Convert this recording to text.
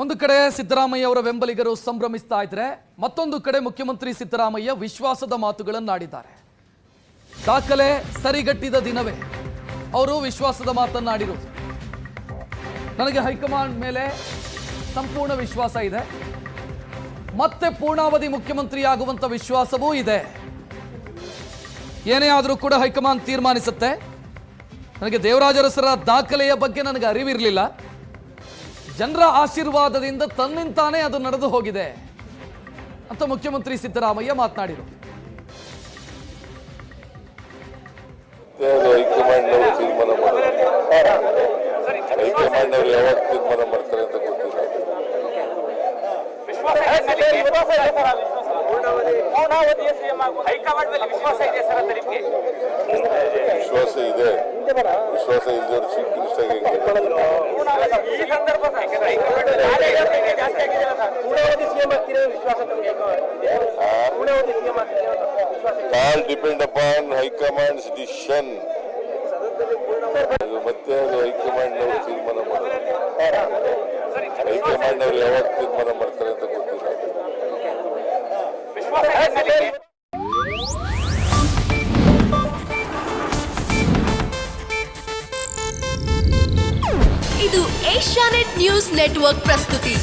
ಒಂದು ಕಡೆ ಸಿದ್ದರಾಮಯ್ಯ ಅವರ ಬೆಂಬಲಿಗರು ಸಂಭ್ರಮಿಸ್ತಾ ಇದ್ರೆ ಮತ್ತೊಂದು ಕಡೆ ಮುಖ್ಯಮಂತ್ರಿ ಸಿದ್ದರಾಮಯ್ಯ ವಿಶ್ವಾಸದ ಮಾತುಗಳನ್ನಾಡಿದ್ದಾರೆ. ದಾಖಲೆ ಸರಿಗಟ್ಟಿದ ದಿನವೇ ಅವರು ವಿಶ್ವಾಸದ ಮಾತನ್ನಾಡಿರುವುದು. ನನಗೆ ಹೈಕಮಾಂಡ್ ಮೇಲೆ ಸಂಪೂರ್ಣ ವಿಶ್ವಾಸ ಇದೆ, ಮತ್ತೆ ಪೂರ್ಣಾವಧಿ ಮುಖ್ಯಮಂತ್ರಿ ಆಗುವಂತ ವಿಶ್ವಾಸವೂ ಇದೆ. ಏನೇ ಆದರೂ ಕೂಡ ಹೈಕಮಾಂಡ್ ತೀರ್ಮಾನಿಸುತ್ತೆ. ನನಗೆ ದೇವರಾಜ ಅರಸರ ದಾಖಲೆಯ ಬಗ್ಗೆ ನನಗೆ ಅರಿವಿರಲಿಲ್ಲ, ಜನರ ಆಶೀರ್ವಾದದಿಂದ ತನ್ನಿಂತಾನೇ ಅದು ನಡೆದು ಹೋಗಿದೆ ಅಂತ ಮುಖ್ಯಮಂತ್ರಿ ಸಿದ್ದರಾಮಯ್ಯ ಮಾತನಾಡಿದರು. ಹೈಕಮಾಂಡ್ ಅವರು ತೀರ್ಮಾನ ಮಾಡ್ತಾರೆ, ಹೈಕಮಾಂಡ್ ಅವರು ಯಾವಾಗ ತೀರ್ಮಾನ ಮಾಡ್ತಾರೆ ಅಂತ ಗೊತ್ತಿಲ್ಲ. ವಿಶ್ವಾಸ ಇದೆ, ವಿಶ್ವಾಸ ಇಲ್ಲದವರು chief minister all depend upon high command's decision. ಮತ್ತೆ ಹೈಕಮಾಂಡ್ ಅವರು ತೀರ್ಮಾನ ಮಾಡ್ತಾರೆ, ಹೈಕಮಾಂಡ್ ಅವರು ಯಾವಾಗ ತೀರ್ಮಾನ ಮಾಡ್ತಾರೆ ಅಂತ ಗೊತ್ತಿಲ್ಲ. ಇದು ಏಷ್ಯಾನೆಟ್ ನ್ಯೂಸ್ ನೆಟ್ವರ್ಕ್ ಪ್ರಸ್ತುತಿ.